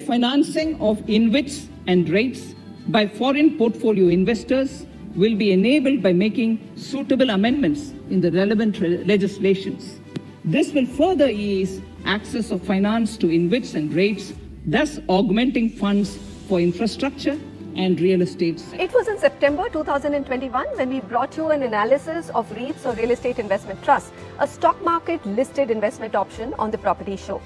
Financing of InvITs and REITs by foreign portfolio investors will be enabled by making suitable amendments in the relevant legislations. This will further ease access of finance to InvITs and REITs, thus augmenting funds for infrastructure and real estate. It was in September 2021 when we brought you an analysis of REITs or Real Estate Investment Trust, a stock market listed investment option on the Property Show.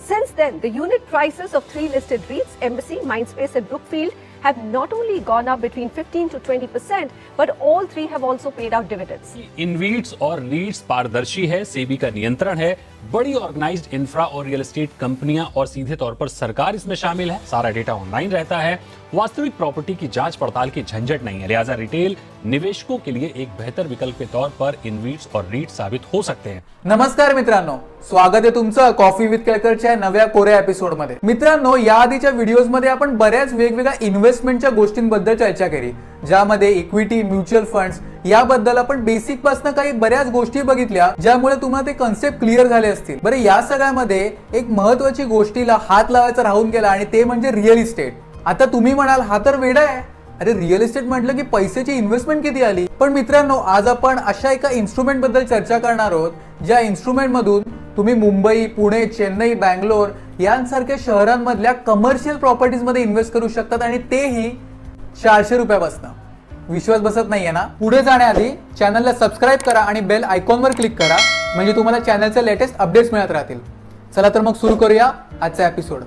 Since then, the unit prices of 3 listed REITs, Embassy, Mindspace and Brookfield, have not only gone up between 15 to 20%, but all 3 have also paid out dividends. InvITs और REITs पारदर्शी है, SEBI का नियंत्रण है, बड़ी organised infra और real estate कंपनियां और सीधे तौर पर सरकार इसमें शामिल है। सारा डेटा ऑनलाइन रहता है, वास्तविक प्रॉपर्टी की जांच पड़ताल की झंझट नहीं है, लिहाजा रिटेल निवेशकों के लिए एक बेहतर विकल्प के तौर पर InvITs और REITs साबित हो सकते हैं। नमस्कार मित्रांनो, स्वागत आहे तुमचं कॉफी विथ केळकरच्या नव्या कोऱ्या एपिसोड मध्ये। मित्रांनो, या आधीच्या व्हिडिओज मध्ये आपण बऱ्याच वेगवेगळ्या इन्व्हेस्टमेंटच्या गोष्टींबद्दल चर्चा केली, ज्यामध्ये इक्विटी, म्युच्युअल फंड्स याबद्दल आपण बेसिक पासून काही बऱ्याच गोष्टी बघितल्या, ज्यामुळे तुम्हाला ते कन्सेप्ट क्लिअर झाले असतील। बरं, या सगळ्यामध्ये एक महत्त्वाची गोष्टीला हात लावायचा राहून गेला आणि ते म्हणजे रिअल इस्टेट। आता तुम्ही म्हणाल, हा तर वेडा आहे, अरे रिअल इस्टेट म्हटलं की पैशाची इन्व्हेस्टमेंट किती आली। पण मित्रांनो, आज आपण अशा एका इन्स्ट्रुमेंट बद्दल चर्चा करणार आहोत, ज्या इन्स्ट्रुमेंट मधून तुम्ही मुंबई, पुणे, चेन्नई, बँगलोर यांसारख्या शहरांमधल्या कमर्शियल प्रॉपर्टीज मध्ये इन्व्हेस्ट करू शकतात आणि तेही 400 रुपयापासून। विश्वास बसत नाहीये ना? पुढे जाण्याआधी चॅनलला सबस्क्राइब करा आणि बेल आयकॉनवर क्लिक करा, म्हणजे तुम्हाला चॅनलचे लेटेस्ट अपडेट्स मिळत राहतील। चला तर मग सुरू करूया आजचा episode.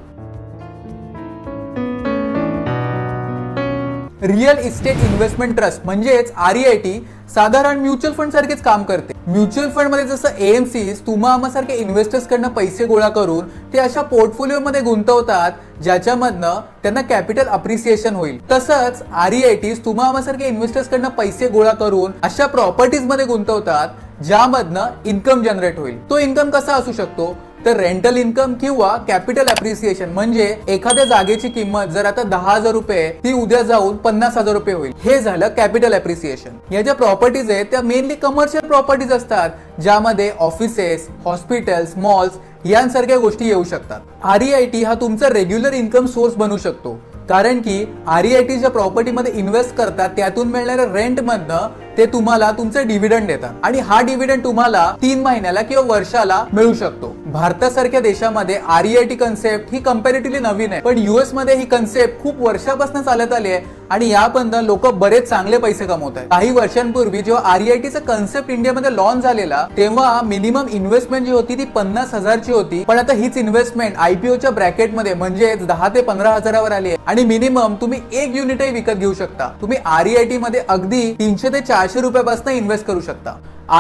Real estate investment trust म्हणजेच REIT साधारण म्युच्युअल फंड सारखेच काम करते। म्युच्युअल फंड मध्ये जसं AMCs तुम्हा सारखे इन्व्हेस्टर्स कडनं पैसे गोळा करून ते अशा पोर्टफोलिओ मध्ये गुंतवतात, ज्याच्यामधनं त्यांना कॅपिटल अप्रिसिएशन होईल। तसंच REITs तुम्हा सारखे इन्व्हेस्टर्स कडनं पैसे गोळा करून अशा प्रॉपर्टीज मध्ये गुंतवतात, ज्यामधनं इन्कम जनरेट होईल। तो इन्कम कसा असू शकतो? तर रेंटल इन्कम किंवा कॅपिटल अप्रिसिएशन, म्हणजे एखाद्या जागेची किंमत जर आता 10,000 रुपये ती उद्या जाऊन 50,000 रुपये होईल, हे झालं कॅपिटल अप्रिसिएशन। या ज्या प्रॉपर्टीज आहेत त्या मेनली कमर्शियल प्रॉपर्टीज असतात, ज्यामध्ये ऑफिसेस, हॉस्पिटल्स, मॉल्स यांसारख्या गोष्टी येऊ शकतात। REIT हा तुमचा रेग्युलर इन्कम सोर्स बनू शकतो, कारण की REIT ज्या प्रॉपर्टीमध्ये इन्व्हेस्ट करतात त्यातून मिळणाऱ्या रेंट मधनं ते तुम्हाला तुमचे डिव्हिडंड देतात आणि हा डिव्हिडंड तुम्हाला 3 महिन्याला किंवा वर्षाला मिळू शकतो। भारतासारख्या देशामध्ये REIT कन्सेप्ट ही कंपॅरेटिव्हली नवीन आहे, पण US मध्ये ही कन्सेप्ट खूप वर्षापासून चालत आली आहे आणि याबद्दल लोक बरेच चांगले पैसे कमवत आहेत। काही वर्षांपूर्वी जेव्हा REITचा कन्सेप्ट इंडियामध्ये लॉन्च झालेला, तेव्हा मिनिमम इन्व्हेस्टमेंट जी होती ती 50,000 ची होती, पण आता हीच इन्व्हेस्टमेंट IPOच्या ब्रॅकेटमध्ये म्हणजे 10 ते 15,000वर आली आहे आणि मिनिमम तुम्ही 1 युनिटही विकत घेऊ शकता। तुम्ही REIT मध्ये अगदी 300 ते 400 रुपयापासून इन्व्हेस्ट करू शकता।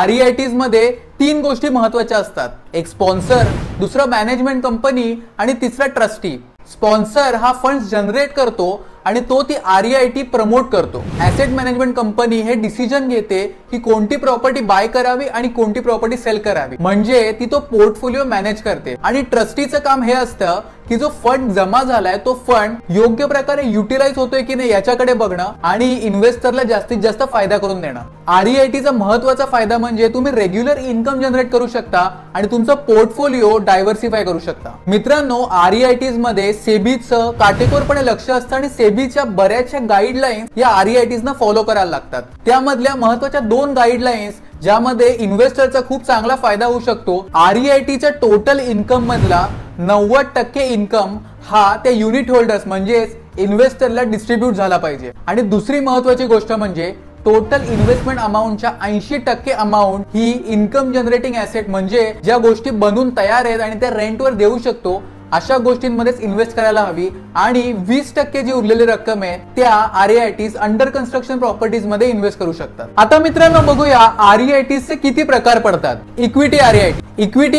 REITs मध्ये 3 गोष्टी महत्त्वाच्या असतात, एक स्पॉन्सर, दुसरा मॅनेजमेंट कंपनी आणि तिसरा ट्रस्टी। स्पॉन्सर हा फंड्स जनरेट करतो आणि तो ती REIT प्रमोट करतो। ऍसेट मॅनेजमेंट कंपनी हे डिसिजन घेते की कोणती प्रॉपर्टी बाय करावी आणि कोणती प्रॉपर्टी सेल करावी, म्हणजे ती तो पोर्टफोलिओ मॅनेज करते। आणि ट्रस्टीचं काम हे असतं की जो फंड जमा झालाय तो फंड योग्य प्रकारे युटिलाइज होतोय की नाही याच्याकडे बघणं आणि इन्व्हेस्टरला जास्तीत जास्त फायदा करून देणं। REITचा महत्त्वाचा फायदा म्हणजे तुम्ही रेग्युलर इन्कम जनरेट करू शकता आणि तुमचा पोर्टफोलिओ डायव्हर्सिफाय करू शकता। मित्रांनो, REITs मध्ये सेबीचं काटेकोरपणे लक्ष असतं आणि सेबीच्या बऱ्याचशा गाईडलाईन्स या REITs ना फॉलो करायला लागतात। त्यामधल्या महत्त्वाच्या 2 गाईडलाईन्स ज्यामध्ये इन्व्हेस्टरचा खूप चांगला फायदा होऊ शकतो, REITच्या टोटल इन्कम मधला 90% इन्कम हा त्या युनिट होल्डर्स म्हणजेच इन्व्हेस्टरला डिस्ट्रीब्यूट झाला पाहिजे। आणि दुसरी महत्त्वाची गोष्ट म्हणजे टोटल इन्व्हेस्टमेंट अमाउंटच्या 80% अमाउंट ही इन्कम जनरेटिंग ऍसेट, म्हणजे ज्या गोष्टी बनून तयार आहेत आणि त्या रेंटवर देऊ शकतो अशा गोष्टींमध्येच इन्व्हेस्ट करायला हवी आणि 20% जी उरलेली रक्कम आहे त्या REITs अंडर कन्स्ट्रक्शन प्रॉपर्टीज मध्ये इन्व्हेस्ट करू शकतात। आता मित्रांनो बघूया REITs चे किती प्रकार पडतात। इक्विटी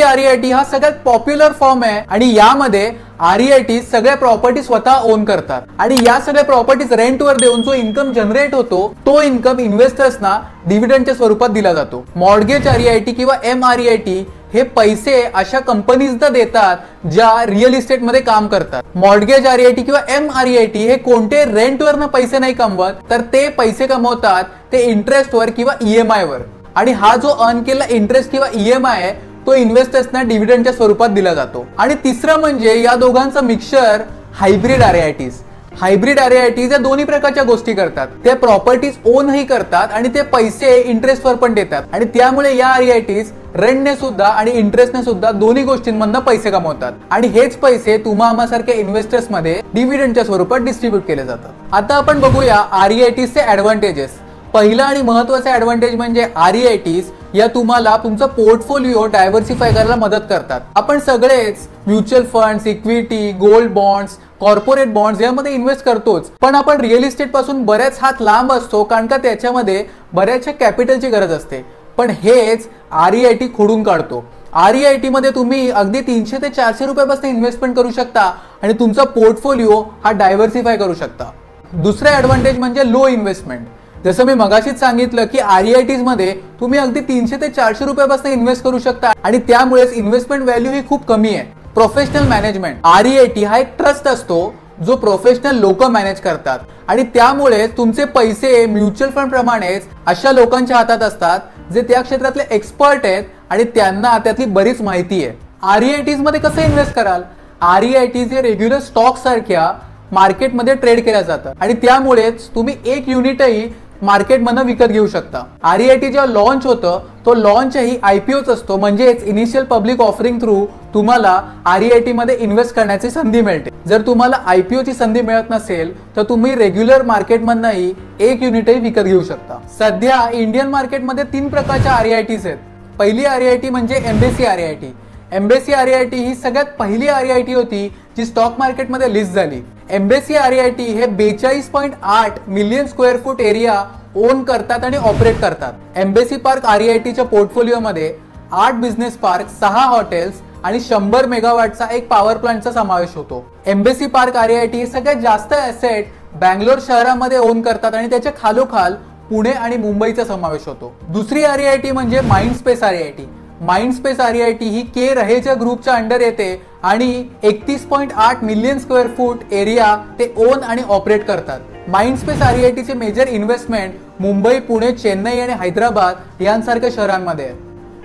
REIT हा सगळ्यात पॉप्युलर फॉर्म आहे आणि यामध्ये REITs सगळ्या प्रॉपर्टी स्वतः ओन करतात आणि या सगळ्या प्रॉपर्टीज रेंटवर देऊन जो इन्कम जनरेट होतो तो इन्कम इन्व्हेस्टर्सना डिव्हिडंडच्या स्वरूपात दिला जातो। मॉर्गेज REIT किंवा MREIT हे पैसे अशा कंपनीजना देतात ज्या रिअल इस्टेट मध्ये काम करतात। मॉर्गेज REIT किंवा MREIT हे कोणते रेंटवर पैसे नाही कमवत, तर ते पैसे कमवतात ते इंटरेस्टवर किंवा EMI वर, आणि हा जो अर्न केलेला इंटरेस्ट किंवा EMI आहे तो इन्व्हेस्टर्सना डिव्हिडंडच्या स्वरूपात दिला जातो। आणि तिसरं म्हणजे या दोघांचं मिक्सचर हायब्रिड आरआयटीज. हायब्रिड आरआयटीज या दोन्ही प्रकारच्या गोष्टी करतात. ते प्रॉपर्टीज ओनही करतात आणि ते पैसे इंटरेस्टवर पण देतात आणि त्यामुळे या आरआयटीज रेंटने सुद्धा आणि इंटरेस्टने सुद्धा दोन्ही गोष्टींमधून पैसे कमवतात आणि हेच पैसे तुम्हा आम्हासारख्या इन्व्हेस्टर्स मध्ये डिव्हिडंडच्या स्वरूपात डिस्ट्रीब्यूट केले जातात. आता आपण बघूया आरआयटीजचे ऍडव्हान्टेजेस. पहिला आणि महत्त्वाचा ऍडव्हान्टेज म्हणजे आरआयटीज या तुम्हाला तुमचा पोर्टफोलिओ डायव्हर्सिफाय करायला मदत करतात. आपण सगळेच mutual funds, equity, gold bonds, corporate bonds यामध्ये इन्व्हेस्ट करतोच, पण आपण रिअल इस्टेट पासून बऱ्याच हात लांब असतो कारण का त्याच्यामध्ये बऱ्याचशा कॅपिटलची गरज असते. पण हेच आरआयटी खोडून काढतो. आरआयटी मध्ये तुम्ही अगदी 300 ते 400 रुपयापासून इन्व्हेस्टमेंट करू शकता आणि तुमचा पोर्टफोलिओ हा डायव्हर्सिफाय करू शकता. दुसरा ऍडव्हान्टेज म्हणजे लो इन्व्हेस्टमेंट. जसं मी मगाशीच सांगितलं की आरआयटीज मध्ये तुम्ही अगदी 300 ते 400 रुपयापासून इन्व्हेस्ट करू शकता आणि त्यामुळेच इन्व्हेस्टमेंट व्हॅल्यू ही खूप कमी आहे. Professional management. आरआयटी हा एक ट्रस्ट असतो जो प्रोफेशनल लोक मॅनेज करतात आणि त्यामुळे तुमचे पैसे म्युच्युअल फंड प्रमाणेच अशा लोकांच्या हातात असतात जे त्या क्षेत्रातले एक्सपर्ट आहेत आणि त्यांना त्यातली बरीच माहिती आहे. आरआयटीज मध्ये कसं इन्व्हेस्ट कराल? आरआयटीज हे रेग्युलर स्टॉक सारख्या मार्केटमध्ये ट्रेड केल्या जातात आणि त्यामुळेच तुम्ही एक युनिटही मार्केटमधून विकत घेऊ शकता. आरआयटी जेव्हा लॉन्च होतं तो लॉन्चही आयपीओच असतो, म्हणजेच इनिशियल पब्लिक ऑफरिंग थ्रू तुम्हाला आरआयटी मध्ये इन्व्हेस्ट करण्याची संधी मिळते. जर तुम्हाला आयपीओची संधी मिळत नसेल तर तुम्ही रेग्युलर मार्केटमधनही एक युनिटही विकत घेऊ शकता. सध्या इंडियन मार्केटमध्ये 3 प्रकारच्या आरआयटीज आहेत. पहिली आरआयटी म्हणजे एम्बेसी आरआयटी. एम्बेसी आरआयटी ही सगळ्यात पहिली आरआयटी होती जी स्टॉक मार्केटमध्ये लिस्ट झाली. एम्बेसी आरआयटी हे 42.8 million square foot area on करतात आणि ऑपरेट करतात. एम्बेसी पार्क आरआयटीच्या पोर्टफोलिओमध्ये 8 बिझनेस पार्क, 6 हॉटेल्स आणि 100 मेगावॅटचा एक पॉवर प्लांटचा समावेश होतो. एम्बेसी पार्क आरआयटी हे सगळ्यात जास्त ॲसेट बँगलोर शहरामध्ये ओन करतात आणि त्याच्या खालोखाल पुणे आणि मुंबईचा समावेश होतो. दुसरी आरआयटी म्हणजे माइंडस्पेस आरआयटी. माइंडस्पेस आरआयटी ही के रहेच्या ग्रुपच्या अंडर येते आणि 31.8 मिलियन स्क्वेअर फूट एरिया ते ओन आणि ऑपरेट करतात. माइंडस्पेस आरआयटीचे मेजर इन्व्हेस्टमेंट मुंबई, पुणे, चेन्नई आणि हैदराबाद यांसारख्या शहरांमध्ये आहे.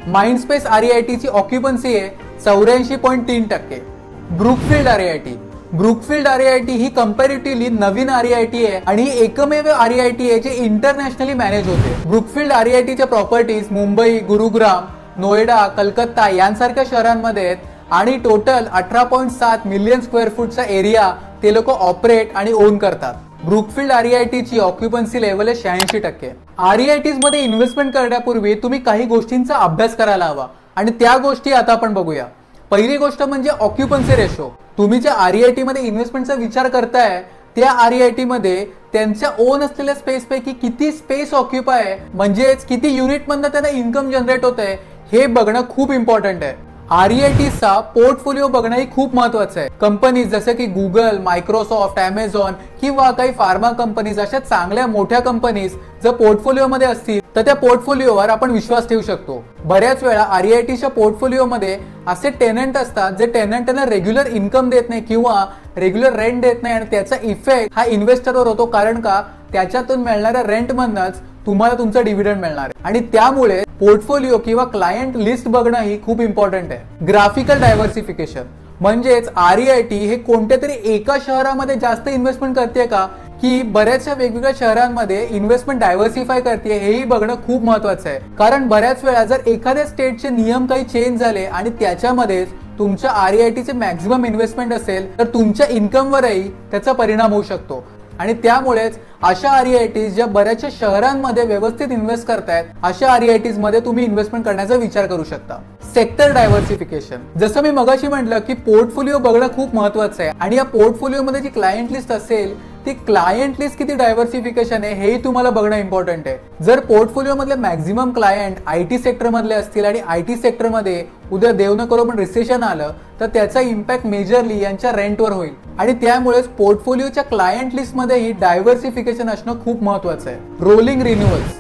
माइंडस्पेस आरआयटीची ऑक्युपन्सी आहे 84.3%. Brookfield RIT. ब्रुकफिल्ड आरआयटी ही कंपॅरेटिव्हली नवीन आरआयटी आहे आणि ही एकमेव आरआयटी आहे जे इंटरनॅशनली मॅनेज होते. ब्रुकफिल्ड आरआयटीच्या प्रॉपर्टीज मुंबई, गुरुग्राम, नोएडा, कलकत्ता यांसारख्या शहरांमध्ये आहेत आणि टोटल 18.7 मिलियन स्क्वेअर फूटचा एरिया ते लोक ऑपरेट आणि ओन करतात. ब्रुकफिल्ड आरआयटीची ऑक्युपन्सी लेवल आहे 86%. आरआयटीज मध्ये इन्व्हेस्टमेंट करण्यापूर्वी तुम्ही काही गोष्टींचा अभ्यास करायला हवा आणि त्या गोष्टी आता आपण बघूया. पहिली गोष्ट म्हणजे ऑक्युपन्सी रेशो. तुम्ही ज्या आरआयटी मध्ये इन्व्हेस्टमेंटचा विचार करताय त्या आरआयटी मध्ये त्यांच्या ओन असलेल्या स्पेस पैकी किती स्पेस ऑक्युपाय आहे, म्हणजेच किती युनिट मधनं त्यांना इन्कम जनरेट होत आहे हे बघणं खूप इम्पॉर्टंट आहे. आरआयटीचा पोर्टफोलिओ बघणं ही खूप महत्वाचं आहे. कंपनीज जसे की गुगल, मायक्रोसॉफ्ट, अमेझॉन किंवा काही फार्मा कंपनीज अशा चांगल्या मोठ्या कंपनीज जर पोर्टफोलिओमध्ये असतील तर त्या पोर्टफोलिओवर आपण विश्वास ठेवू शकतो. बऱ्याच वेळा आरआयटीच्या पोर्टफोलिओमध्ये असे टेनंट असतात जे टेनंटना रेग्युलर इन्कम देत नाही किंवा रेग्युलर रेंट देत नाही आणि त्याचा इफेक्ट हा इन्व्हेस्टरवर होतो, कारण का त्याच्यातून मिळणाऱ्या रेंट मधनच तुम्हाला तुमचा डिव्हिडंड मिळणार आहे आणि त्यामुळे पोर्टफोलिओ किंवा क्लायंट लिस्ट बघणं ही खूप इम्पॉर्टंट आहे. ग्राफिकल डायव्हर्सिफिकेशन म्हणजेच आरआयटी हे कोणत्या तरी एका शहरामध्ये जास्त इन्व्हेस्टमेंट करते का की बऱ्याचशा वेगवेगळ्या शहरांमध्ये इन्व्हेस्टमेंट डायव्हर्सिफाय करते हेही बघणं खूप महत्वाचं आहे. कारण बऱ्याच वेळा जर एखाद्या स्टेटचे नियम काही चेंज झाले आणि त्याच्यामध्येच तुमच्या आरआयटीचे मॅक्झिमम इन्व्हेस्टमेंट असेल तर तुमच्या इन्कमवरही त्याचा परिणाम होऊ शकतो आणि त्यामुळेच अशा आरआयटीज ज्या बऱ्याचशा शहरांमध्ये व्यवस्थित इन्व्हेस्ट करतायत अशा आरआयटीज मध्ये तुम्ही इन्व्हेस्टमेंट करण्याचा विचार करू शकता. Sector diversification. जसं मी मगाशी म्हटलं की पोर्टफोलिओ बघणं खूप महत्वाचं आहे आणि या पोर्टफोलिओमध्ये जी क्लायंट लिस्ट असेल ती क्लायंट लिस्ट किती डायव्हर्सिफिकेशन आहे हेही तुम्हाला बघणं इम्पॉर्टंट आहे. जर पोर्टफोलिओ मधले मॅक्झिमम क्लायंट आयटी सेक्टर मधले असतील आणि आयटी सेक्टर मध्ये उद्या देव न करो पण रिसेशन आलं तर त्याचा इम्पॅक्ट मेजरली यांच्या रेंटवर होईल आणि त्यामुळेच पोर्टफोलिओच्या क्लायंट लिस्ट मध्येही डायव्हर्सिफिकेशन असणं खूप महत्वाचं आहे. रोलिंग रिन्युअल्स.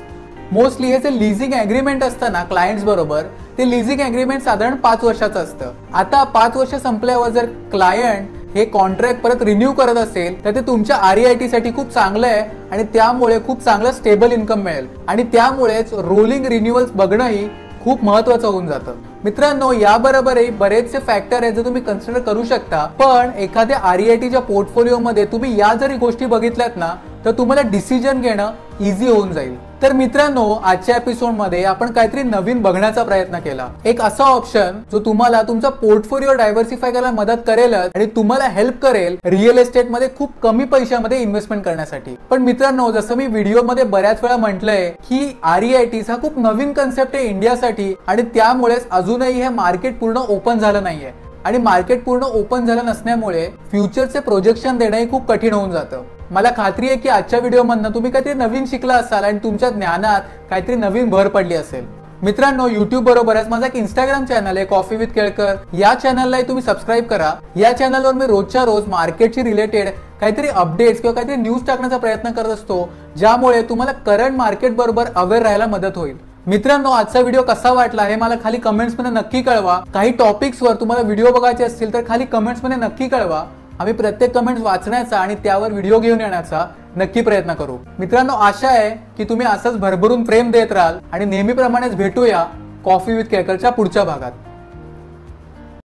मोस्टली हे जे लिझिंग अग्रीमेंट असतं ना क्लायंट्स बरोबर ते लिझिंग अग्रीमेंट साधारण 5 वर्षाचं असतं. आता 5 वर्ष संपल्यावर जर क्लायंट हे कॉन्ट्रॅक्ट परत रिन्यू करत असेल तर ते तुमच्या आरआयटी साठी खूप चांगलं आहे आणि त्यामुळे खूप चांगलं स्टेबल इन्कम मिळेल आणि त्यामुळेच रोलिंग रिन्युअल्स बघणंही खूप महत्वाचं होऊन जातं. मित्रांनो, याबरोबरही बरेचसे फॅक्टर आहेत जे तुम्ही कन्सिडर करू शकता, पण एखाद्या REITच्या पोर्टफोलिओ मध्ये तुम्ही या जरी गोष्टी बघितल्यात ना तर तुम्हाला डिसिजन घेणं इझी होऊन जाईल. तर मित्रांनो, आजच्या एपिसोड मध्ये आपण काहीतरी नवीन बघण्याचा प्रयत्न केला. एक असा ऑप्शन जो तुम्हाला तुमचा पोर्टफोलिओ डायव्हर्सिफाय करायला मदत करेल आणि तुम्हाला हेल्प करेल रिअल एस्टेट मध्ये खूप कमी पैशामध्ये इन्व्हेस्टमेंट करण्यासाठी. पण मित्रांनो, जसं मी व्हिडिओ मध्ये बऱ्याच वेळा म्हटलंय की REITs हा खूप नवीन कन्सेप्ट आहे इंडियासाठी आणि त्यामुळेच अजूनही हे मार्केट पूर्ण ओपन झालं नाहीये आणि मार्केट पूर्ण ओपन झालं नसल्यामुळे फ्युचरचे प्रोजेक्शन देणंही खूप कठीण होऊन जातं. मला खात्री आहे की आजच्या व्हिडिओमधनं तुम्ही काहीतरी नवीन शिकला असाल आणि तुमच्या ज्ञानात काहीतरी नवीन भर पडली असेल. मित्रांनो, युट्यूब बरोबरच माझा एक इंस्टाग्राम चॅनल आहे कॉफी विथ केळकर. या चॅनललाही तुम्ही सबस्क्राईब करा. या चॅनलवर मी रोजच्या रोज मार्केटशी रिलेटेड काहीतरी अपडेट्स किंवा काहीतरी न्यूज टाकण्याचा प्रयत्न करत असतो, ज्यामुळे तुम्हाला करंट मार्केट बरोबर अवेअर राहायला मदत होईल. मित्रांनो, आजचा व्हिडिओ कसा वाटला हे मला खाली कमेंट्स मध्ये नक्की कळवा. काही टॉपिक्सवर तुम्हाला व्हिडिओ बघायचे असतील तर खाली कमेंट्स मध्ये नक्की कळवा. आम्ही प्रत्येक कमेंट्स वाचण्याचा आणि त्यावर व्हिडिओ घेऊन येण्याचा नक्की प्रयत्न करू. मित्रांनो, आशा आहे की तुम्ही असंच भरभरून प्रेम देत राहाल आणि नेहमीप्रमाणेच भेटूया कॉफी विथ केळकरच्या पुढच्या भागात.